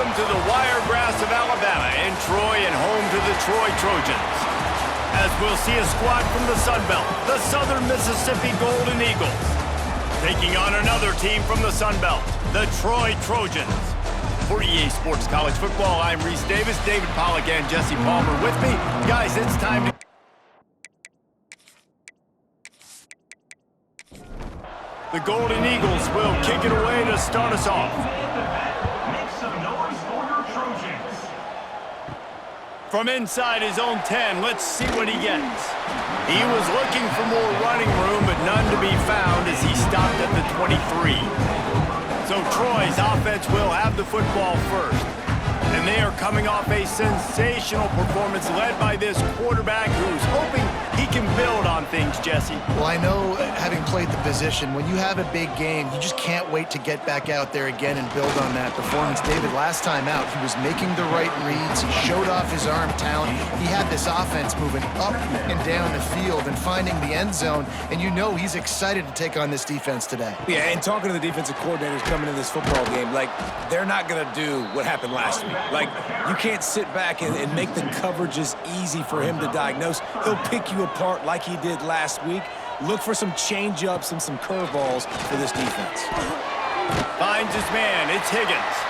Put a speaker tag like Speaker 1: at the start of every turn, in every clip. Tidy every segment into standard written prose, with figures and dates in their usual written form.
Speaker 1: Welcome to the Wiregrass of Alabama in Troy and home to the Troy Trojans. As we'll see a squad from the Sun Belt, the Southern Mississippi Golden Eagles, taking on another team from the Sun Belt, the Troy Trojans. For EA Sports College Football, I'm Reese Davis, David Pollack, and Jesse Palmer with me. Guys, it's time to... The Golden Eagles will kick it away to start us off.
Speaker 2: Make some noise for your Trojans.
Speaker 1: From inside his own 10, let's see what he gets. He was looking for more running room, but none to be found as he stopped at the 23. So Troy's offense will have the football first. And they are coming off a sensational performance led by this quarterback who's hoping he can build on things, Jesse.
Speaker 3: Well, I know, having played the position, when you have a big game, you just can't wait to get back out there again and build on that performance. David, last time out, he was making the right reads. He showed off his arm talent. He had this offense moving up and down the field and finding the end zone, and you know he's excited to take on this defense today.
Speaker 4: Yeah, and talking to the defensive coordinators coming into this football game, like, they're not going to do what happened last week. Like, you can't sit back and make the coverages easy for him to diagnose. He'll pick you apart like he did last week. Look for some change-ups and some curveballs for this defense.
Speaker 1: Finds his man. It's Higgins.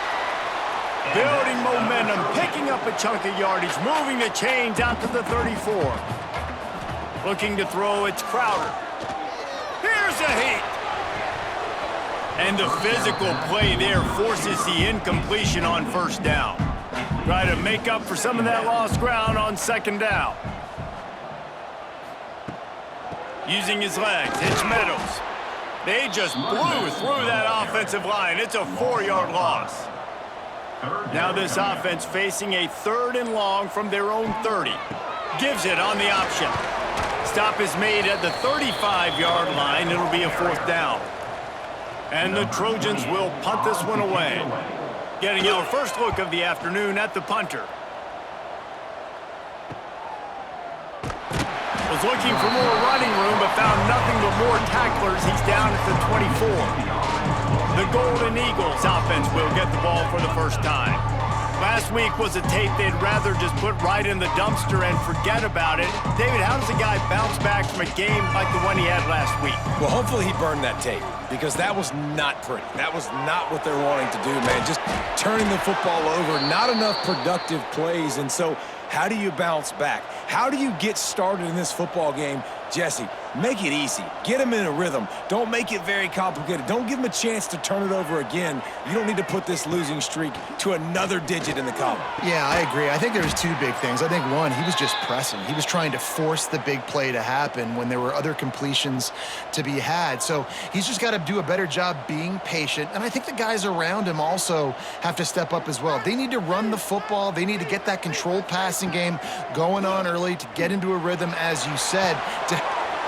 Speaker 1: Building momentum, picking up a chunk of yardage, moving the chains out to the 34. Looking to throw, it's Crowder. Here's a hit. And the physical play there forces the incompletion on first down. Try to make up for some of that lost ground on second down. Using his legs, it's Meadows. They just blew through that offensive line. It's a 4-yard loss. Now this offense facing a 3rd and long from their own 30. Gives it on the option. Stop is made at the 35-yard line. It'll be a 4th down. And the Trojans will punt this one away. Getting our first look of the afternoon at the punter. Was looking for more running room, but found nothing but more tacklers. He's down at the 24. The Golden Eagles offense will get the ball for the first time. Last week was a tape they'd rather just put right in the dumpster and forget about it. David, how does a guy bounce back from a game like the one he had last week?
Speaker 4: Well, hopefully he burned that tape, because that was not pretty. That was not what they're wanting to do, man. Just turning the football over, not enough productive plays. And so how do you bounce back? How do you get started in this football game? Jesse, make it easy. Get them in a rhythm. Don't make it very complicated. Don't give them a chance to turn it over again. You don't need to put this losing streak to another digit in the column.
Speaker 3: Yeah, I agree. I think there was 2 big things. I think one, he was just pressing. He was trying to force the big play to happen when there were other completions to be had. So he's just got to do a better job being patient. And I think the guys around him also have to step up as well. They need to run the football. They need to get that controlled passing game going on early to get into a rhythm, as you said, to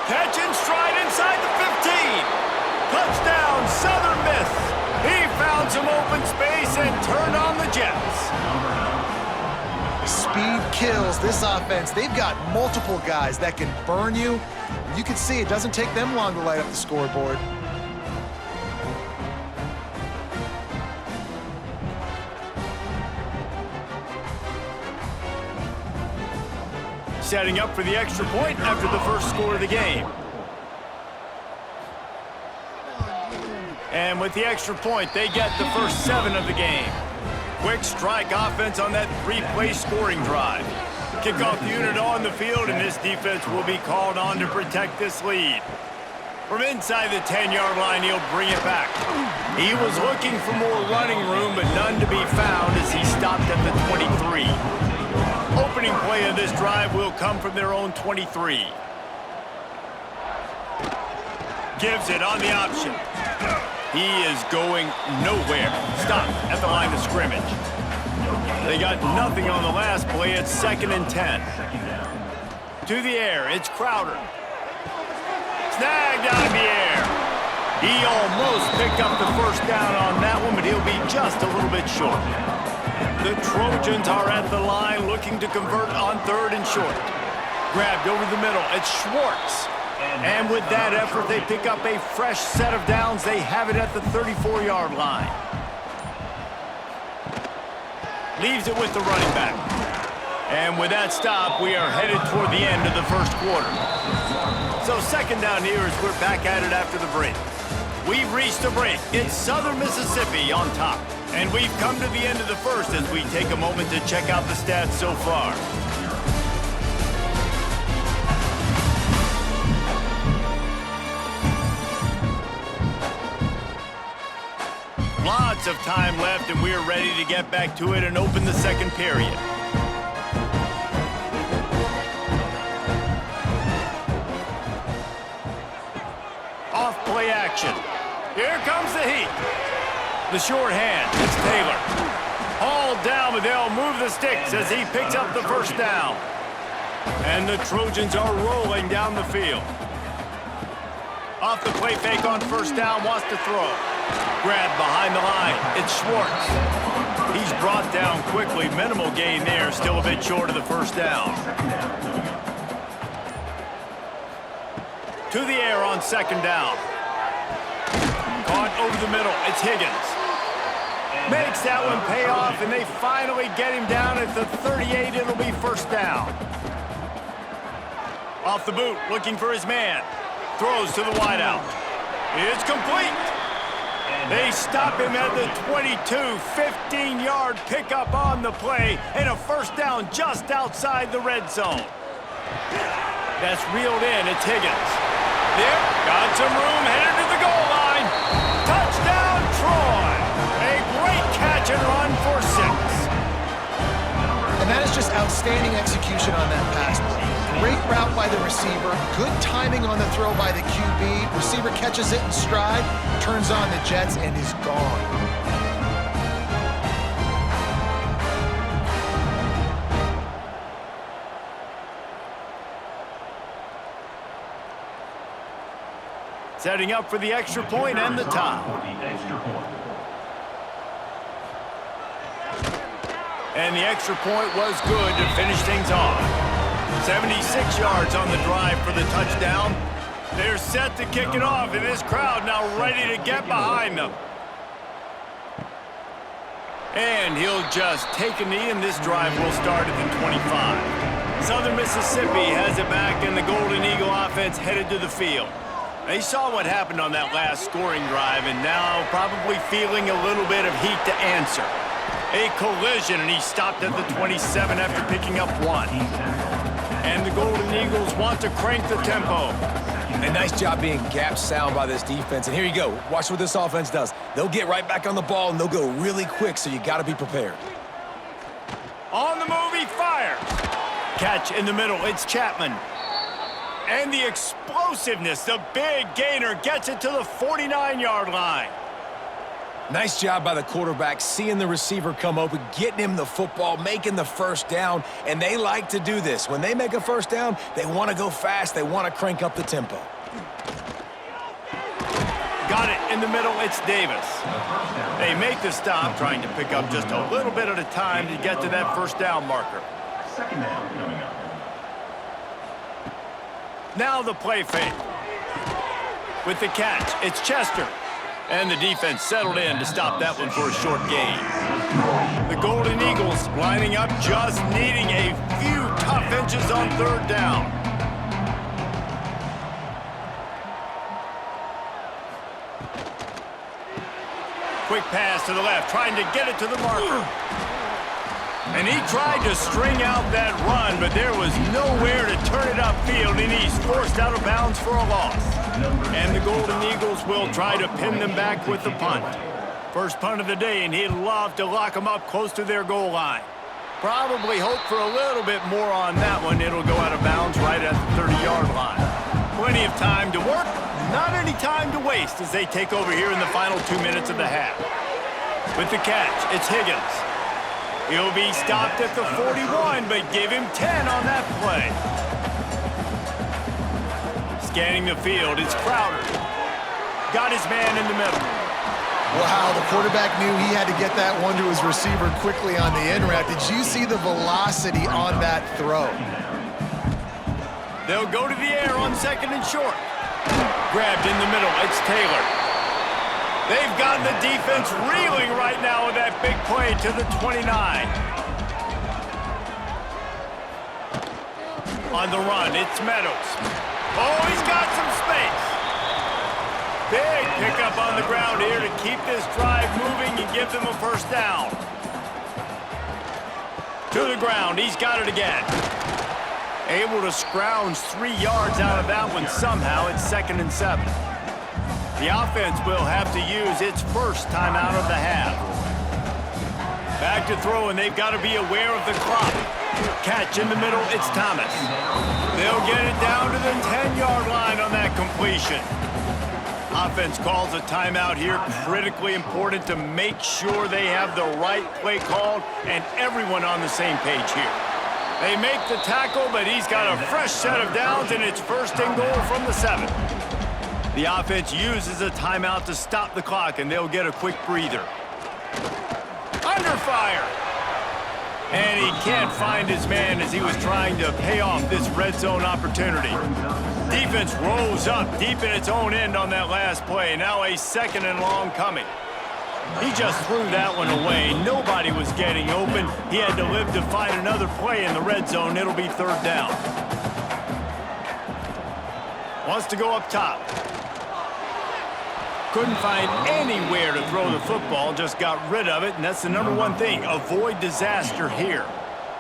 Speaker 1: Catch and stride inside the 15. Touchdown, Southern Miss. He found some open space and turned on the Jets.
Speaker 3: Speed kills this offense. They've got multiple guys that can burn you. You can see it doesn't take them long to light up the scoreboard.
Speaker 1: Setting up for the extra point after the first score of the game. And with the extra point, they get the first 7 of the game. Quick strike offense on that 3-play scoring drive. Kickoff unit on the field, and this defense will be called on to protect this lead. From inside the 10-yard line, he'll bring it back. He was looking for more running room, but none to be found as he stopped at the 23. Opening play of this drive will come from their own 23. Gives it on the option. He is going nowhere. Stopped at the line of scrimmage. They got nothing on the last play. It's 2nd and 10. To the air, it's Crowder. Snagged out of the air. He almost picked up the first down on that one, but he'll be just a little bit short. The Trojans are at the line looking to convert on 3rd and short. Grabbed over the middle. It's Schwartz. And with that effort, they pick up a fresh set of downs. They have it at the 34-yard line. Leaves it with the running back. And with that stop, we are headed toward the end of the first quarter. So second down here as we're back at it after the break. We've reached the break. It's Southern Mississippi on top. And we've come to the end of the first as we take a moment to check out the stats so far. Lots of time left, and we're ready to get back to it and open the second period. Off play action. Here comes the heat. The short hand. It's Taylor. Hauled down, but they'll move the sticks as he picks up the first down. And the Trojans are rolling down the field. Off the play fake on first down, wants to throw. Grabbed behind the line. It's Schwartz. He's brought down quickly. Minimal gain there. Still a bit short of the first down. To the air on second down. Caught over the middle. It's Higgins. Makes that one pay off, and they finally get him down at the 38. It'll be first down. Off the boot, looking for his man. Throws to the wideout. It's complete. They stop him at the 22, 15-yard pickup on the play, and a first down just outside the red zone. That's reeled in. It's Higgins. There, got some room, headed to the goal line. Touchdown, Troy. A great catch and run for 6.
Speaker 3: And that is just outstanding execution on that pass play. Great route by the receiver, good timing on the throw by the QB. Receiver catches it in stride, turns on the jets, and is gone.
Speaker 1: Setting up for the extra point and the tie. And the extra point was good to finish things off. 76 yards on the drive for the touchdown. They're set to kick it off, and this crowd now ready to get behind them. And he'll just take a knee, and this drive will start at the 25. Southern Mississippi has it back, and the Golden Eagle offense headed to the field. They saw what happened on that last scoring drive, and now probably feeling a little bit of heat to answer. A collision, and he stopped at the 27 after picking up 1. And the Golden Eagles want to crank the tempo.
Speaker 4: A nice job being gap sound by this defense. And here you go. Watch what this offense does. They'll get right back on the ball, and they'll go really quick, so you got to be prepared.
Speaker 1: On the move, he fires. Catch in the middle. It's Chapman. And the explosiveness, the big gainer, gets it to the 49-yard line.
Speaker 4: Nice job by the quarterback, seeing the receiver come open, getting him the football, making the first down, and they like to do this. When they make a first down, they want to go fast. They want to crank up the tempo.
Speaker 1: Got it in the middle. It's Davis. They make the stop, trying to pick up just a little bit at a time to get to that first down marker.
Speaker 2: Second down coming up.
Speaker 1: Now the play fake. With the catch, it's Chester. And the defense settled in to stop that one for a short gain. The Golden Eagles lining up, just needing a few tough inches on third down. Quick pass to the left, trying to get it to the marker. And he tried to string out that run, but there was nowhere to turn it upfield, and he's forced out of bounds for a loss. And the Golden Eagles will try to pin them back with the punt. First punt of the day, and he'd love to lock them up close to their goal line. Probably hope for a little bit more on that one. It'll go out of bounds right at the 30-yard line. Plenty of time to work, not any time to waste as they take over here in the final 2 minutes of the half. With the catch, it's Higgins. He'll be stopped at the 41, but give him 10 on that play. Scanning the field, it's Crowder. Got his man in the middle.
Speaker 3: Wow, the quarterback knew he had to get that one to his receiver quickly on the in route. Did you see the velocity on that throw?
Speaker 1: They'll go to the air on second and short. Grabbed in the middle, it's Taylor. They've got the defense reeling right now with that big play to the 29. On the run, it's Meadows. Oh, he's got some space. Big pickup on the ground here to keep this drive moving and give them a first down. To the ground, he's got it again. Able to scrounge 3 yards out of that one somehow. It's 2nd and 7. The offense will have to use its first timeout of the half. Back to throw, and they've got to be aware of the clock. Catch in the middle, it's Thomas. They'll get it down to the 10-yard line on that completion. Offense calls a timeout here, critically important to make sure they have the right play called and everyone on the same page here. They make the tackle, but he's got a fresh set of downs, and it's 1st and goal from the 7. The offense uses a timeout to stop the clock, and they'll get a quick breather. Under fire! And he can't find his man as he was trying to pay off this red zone opportunity. Defense rolls up deep in its own end on that last play. Now a 2nd and long coming. He just threw that one away. Nobody was getting open. He had to live to find another play in the red zone. It'll be 3rd down. Wants to go up top. Couldn't find anywhere to throw the football, just got rid of it, and that's the #1 thing. Avoid disaster here.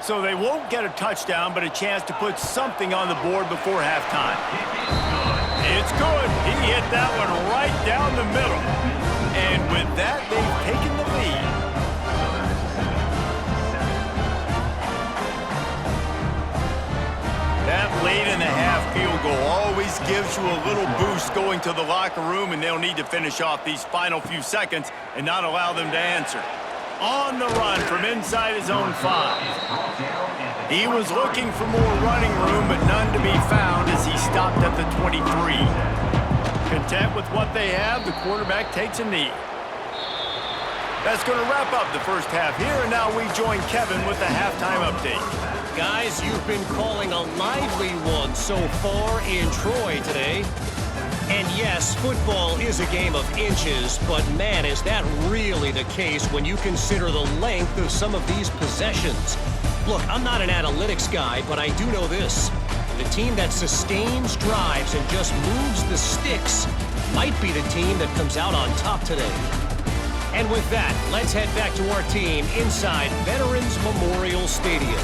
Speaker 1: So they won't get a touchdown, but a chance to put something on the board before halftime. It's good. He hit that one right down the middle. And with that, they've taken the lead. That late in the half field goal always gives you a little boost going to the locker room, and they'll need to finish off these final few seconds and not allow them to answer. On the run from inside his own 5. He was looking for more running room, but none to be found as he stopped at the 23. Content with what they have, the quarterback takes a knee. That's going to wrap up the first half here, and now we join Kevin with the halftime update.
Speaker 5: Guys, you've been calling a lively one so far in Troy today. And yes, football is a game of inches, but man, is that really the case when you consider the length of some of these possessions. Look, I'm not an analytics guy, but I do know this. The team that sustains drives and just moves the sticks might be the team that comes out on top today. And with that, let's head back to our team inside Veterans Memorial Stadium.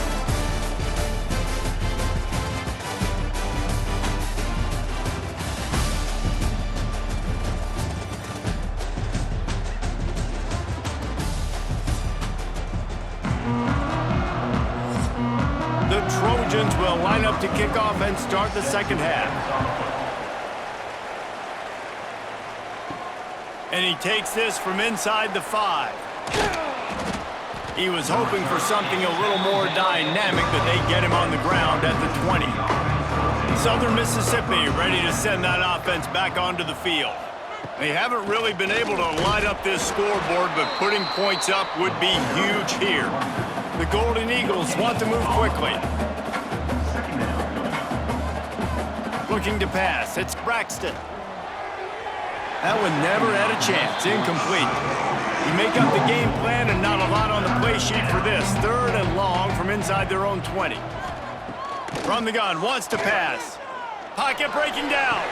Speaker 1: The Trojans will line up to kick off and start the second half. And he takes this from inside the 5. He was hoping for something a little more dynamic, but they get him on the ground at the 20. Southern Mississippi ready to send that offense back onto the field. They haven't really been able to line up this scoreboard, but putting points up would be huge here. The Golden Eagles want to move quickly. Looking to pass. It's Braxton. That one never had a chance. Incomplete. You make up the game plan and not a lot on the play sheet for this. 3rd and long from inside their own 20. From the gun, wants to pass. Pocket breaking down.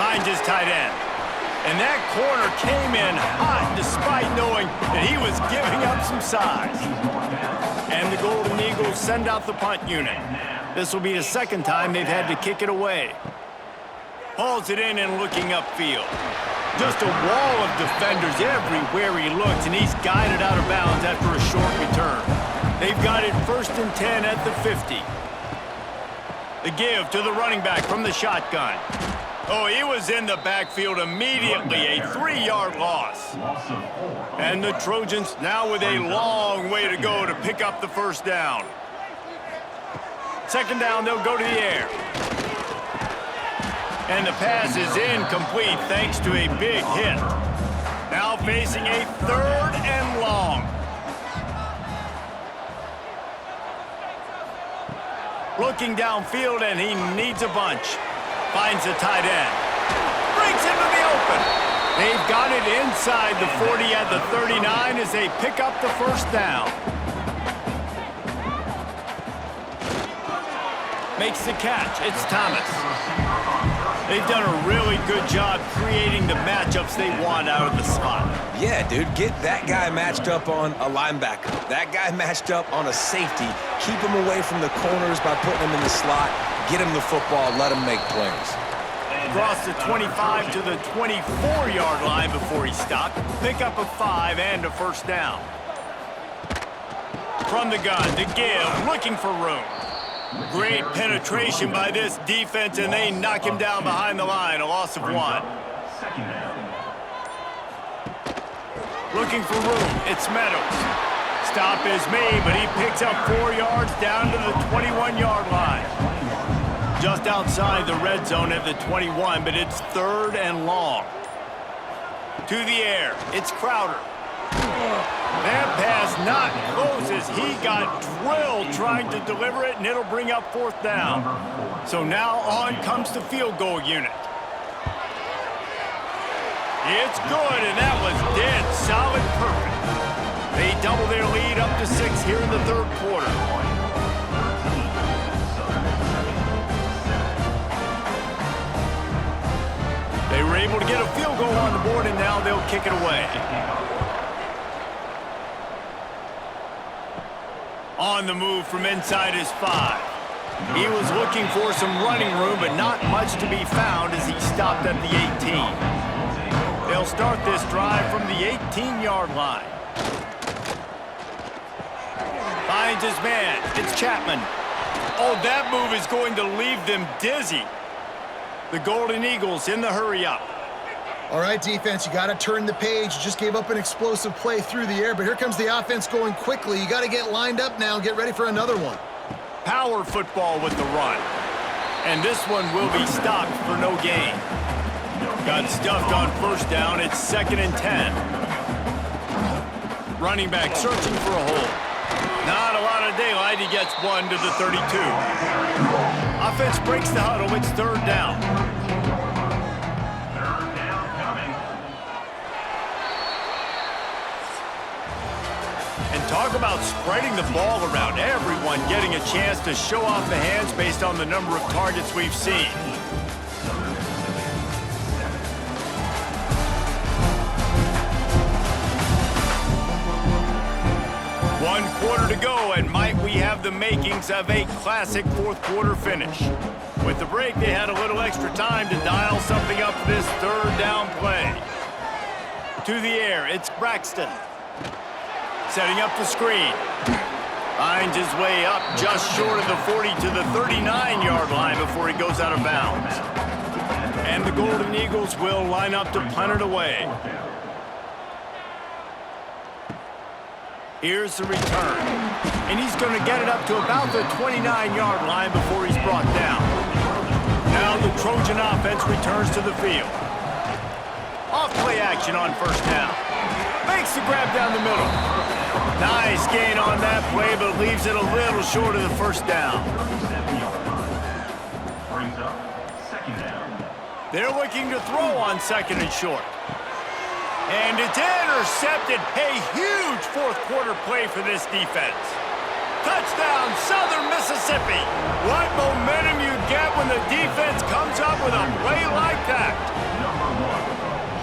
Speaker 1: Finds his tight end. And that corner came in hot despite knowing that he was giving up some size. And the Golden Eagles send out the punt unit. This will be the 2nd time they've had to kick it away. Hauls it in and looking upfield. Just a wall of defenders everywhere he looks, and he's guided out of bounds after a short return. They've got it 1st and 10 at the 50. The give to the running back from the shotgun. Oh, he was in the backfield immediately, a 3-yard loss. And the Trojans now with a long way to go to pick up the first down. 2nd down, they'll go to the air. And the pass is incomplete thanks to a big hit. Now facing a 3rd and long. Looking downfield, and he needs a bunch. Finds the tight end. Breaks into the open. They've got it inside the 40 at the 39 as they pick up the first down. Makes the catch. It's Thomas. They've done a really good job creating the matchups they want out of the slot.
Speaker 4: Yeah, dude, get that guy matched up on a linebacker. That guy matched up on a safety. Keep him away from the corners by putting him in the slot. Get him the football. Let him make plays.
Speaker 1: Across the 25 to the 24-yard line before he stopped. Pick up a 5 and a first down. From the gun to give, looking for room. Great penetration by this defense, and they knock him down behind the line, a loss of 1. Looking for room, it's Meadows. Stop is made, but he picks up 4 yards down to the 21-yard line. Just outside the red zone at the 21, but it's 3rd and long. To the air, it's Crowder. That pass not close as he got drilled trying to deliver it, and it'll bring up 4th down. So now on comes the field goal unit. It's good, and that was dead solid perfect. They double their lead up to 6 here in the 3rd quarter. They were able to get a field goal on the board, and now they'll kick it away. On the move from inside his 5. He was looking for some running room, but not much to be found as he stopped at the 18. They'll start this drive from the 18-yard line. Finds his man. It's Chapman. Oh, that move is going to leave them dizzy. The Golden Eagles in the hurry-up.
Speaker 3: All right, defense, you got to turn the page. You just gave up an explosive play through the air, but here comes the offense going quickly. You got to get lined up now and get ready for another one.
Speaker 1: Power football with the run. And this one will be stopped for no gain. Got stuffed on first down. It's 2nd and 10. Running back searching for a hole. Not a lot of daylight. He gets 1 to the 32. Offense breaks the huddle. It's 3rd down. Talk about spreading the ball around. Everyone getting a chance to show off the hands based on the number of targets we've seen. One quarter to go, and might we have the makings of a classic 4th quarter finish. With the break, they had a little extra time to dial something up for this 3rd down play. To the air, it's Braxton. Setting up the screen. Finds his way up just short of the 40 to the 39-yard line before he goes out of bounds. And the Golden Eagles will line up to punt it away. Here's the return. And he's going to get it up to about the 29-yard line before he's brought down. Now the Trojan offense returns to the field. Off play action on first down. Makes the grab down the middle. Nice gain on that play, but leaves it a little short of the first down. They're looking to throw on 2nd and short. And it's intercepted. A huge 4th quarter play for this defense. Touchdown, Southern Mississippi. What momentum you get when the defense comes up with a play like that.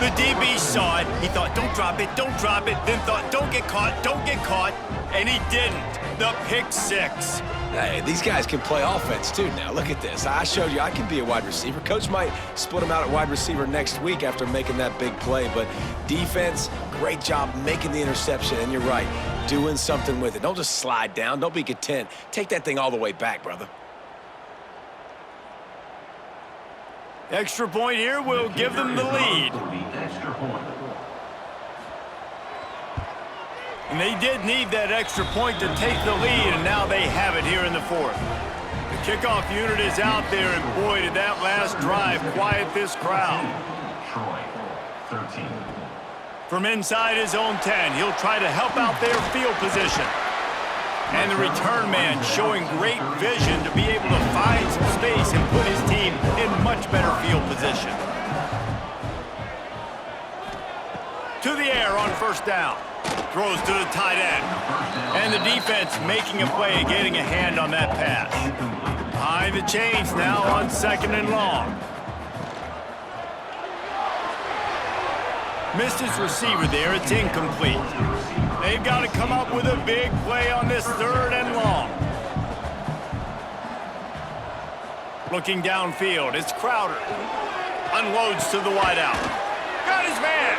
Speaker 1: The DB saw it. He thought, don't drop it, then thought, don't get caught, and he didn't. The pick 6.
Speaker 4: Hey, these guys can play offense, too, now. Look at this. I showed you I can be a wide receiver. Coach might split him out at wide receiver next week after making that big play, but defense, great job making the interception, and you're right, doing something with it. Don't just slide down. Don't be content. Take that thing all the way back, brother.
Speaker 1: Extra point here will give them the lead. And they did need that extra point to take the lead, and now they have it here in the 4th. The kickoff unit is out there, and boy, did that last drive quiet this crowd.
Speaker 2: Troy, 13.
Speaker 1: From inside his own 10, he'll try to help out their field position. And the return man showing great vision to be able to find some space and put his team in much better field position. to the air on first down. Throws to the tight end. And the defense making a play, getting a hand on that pass. Behind the chains now on 2nd and long. Missed his receiver there. It's incomplete. They've got to come up with a big play on this 3rd and long. Looking downfield, it's Crowder. Unloads to the wideout. Got his man.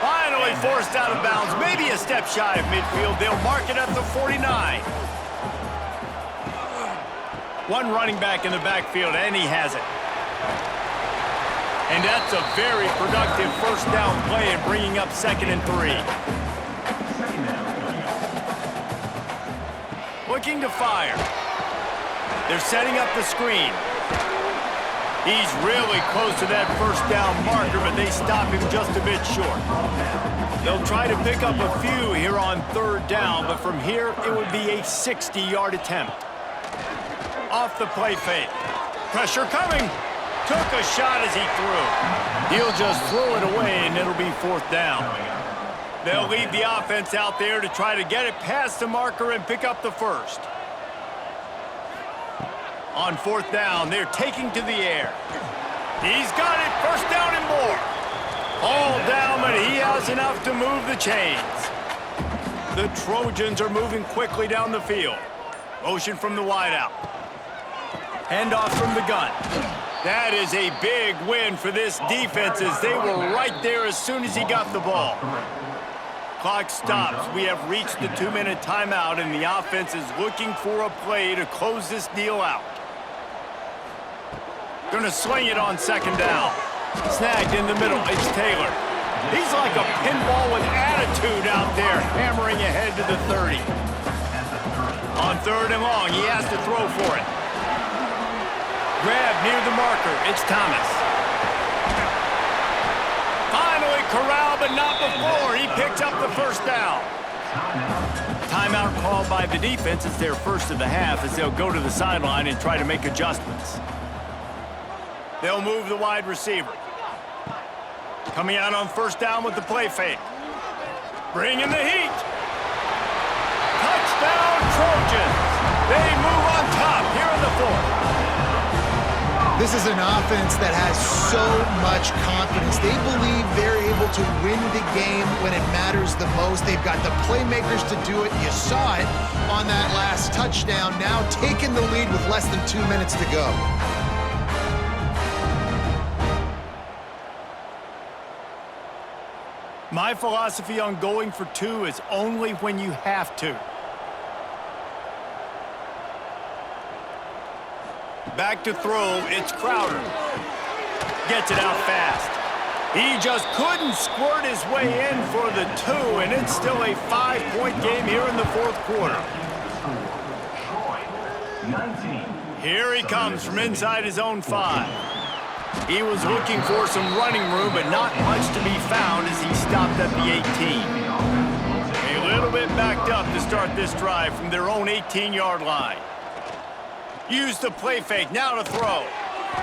Speaker 1: Finally forced out of bounds. Maybe a step shy of midfield. They'll mark it at the 49. One running back in the backfield, and he has it. And that's a very productive first down play and bringing up 2nd and 3. Looking to fire. They're setting up the screen. He's really close to that first down marker, but they stop him just a bit short. They'll try to pick up a few here on 3rd down, but from here it would be a 60-yard attempt. Off the play fake. Pressure coming. Took a shot as he threw. He'll just throw it away, and it'll be 4th down. They'll leave the offense out there to try to get it past the marker and pick up the first. On 4th down, they're taking to the air. He's got it, 1st down and more. All down, but he has enough to move the chains. The Trojans are moving quickly down the field. Motion from the wideout. Handoff from the gun. That is a big win for this defense as they were right there as soon as he got the ball. Clock stops. We have reached the 2-minute timeout, and the offense is looking for a play to close this deal out. Gonna sling it on 2nd down. Snagged in the middle. It's Taylor. He's like a pinball with attitude out there, hammering ahead to the 30. On 3rd and long, he has to throw for it. Grab near the marker. It's Thomas. Finally corralled, but not before. He picks up the 1st down. Timeout called by the defense. It's their first of the half as they'll go to the sideline and try to make adjustments. They'll move the wide receiver. Coming out on 1st down with the play fake. Bringing the heat. Touchdown, Trojans. They move on top here in the 4th.
Speaker 3: This is an offense that has so much confidence. They believe they're able to win the game when it matters the most. They've got the playmakers to do it. You saw it on that last touchdown. Now taking the lead with less than 2 minutes to go.
Speaker 1: My philosophy on going for 2 is only when you have to. Back to throw, it's Crowder. Gets it out fast. He just couldn't squirt his way in for the 2, and it's still a 5-point game here in the 4th quarter. Here he comes from inside his own 5. He was looking for some running room, but not much to be found as he stopped at the 18. A little bit backed up to start this drive from their own 18-yard line. Use the play fake, now to throw.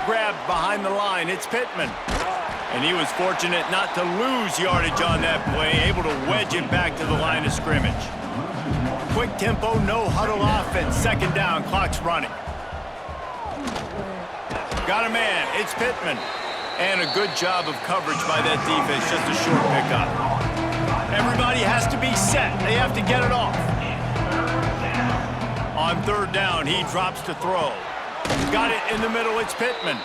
Speaker 1: Grabbed behind the line, it's Pittman. And he was fortunate not to lose yardage on that play, able to wedge it back to the line of scrimmage. Quick tempo, no huddle offense, 2nd down, clock's running. Got a man, it's Pittman. And a good job of coverage by that defense, just a short pickup. Everybody has to be set, they have to get it off. On 3rd down, he drops to throw. Got it in the middle, it's Pittman.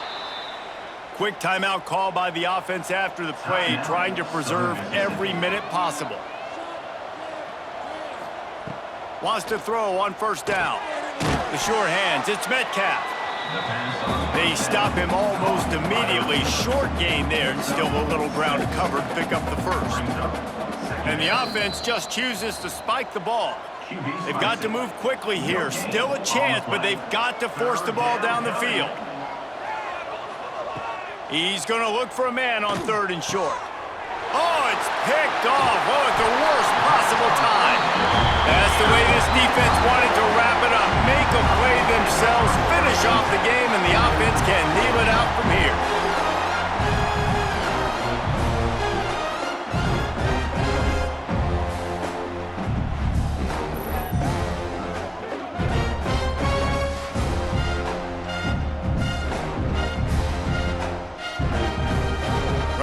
Speaker 1: Quick timeout call by the offense after the play, trying to preserve every minute possible. Wants to throw on 1st down. The sure hands, it's Metcalf. They stop him almost immediately. Short gain there, and still a little ground to cover to pick up the 1st. And the offense just chooses to spike the ball. They've got to move quickly here. Still a chance, but they've got to force the ball down the field. He's going to look for a man on 3rd and short. Oh, it's picked off. Oh, at the worst possible time. That's the way this defense wanted to wrap it up. Make a play themselves, finish off the game, and the offense can kneel it out from here.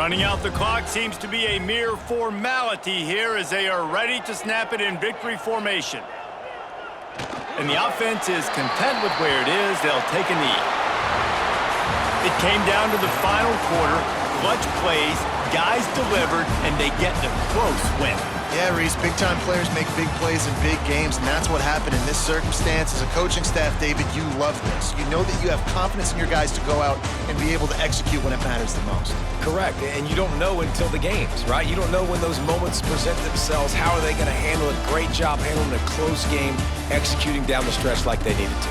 Speaker 1: Running out the clock seems to be a mere formality here as they are ready to snap it in victory formation. And the offense is content with where it is. They'll take a knee. It came down to the final quarter. Clutch plays, guys delivered, and they get the close win.
Speaker 3: Yeah, Reese, big-time players make big plays in big games, and that's what happened in this circumstance. As a coaching staff, David, you love this. You know that you have confidence in your guys to go out and be able to execute when it matters the most.
Speaker 4: Correct, and you don't know until the games, right? You don't know when those moments present themselves. How are they going to handle it? Great job handling a close game, executing down the stretch like they needed to.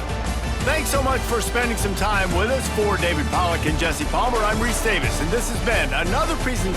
Speaker 1: Thanks so much for spending some time with us. For David Pollack and Jesse Palmer, I'm Reese Davis, and this has been another presentation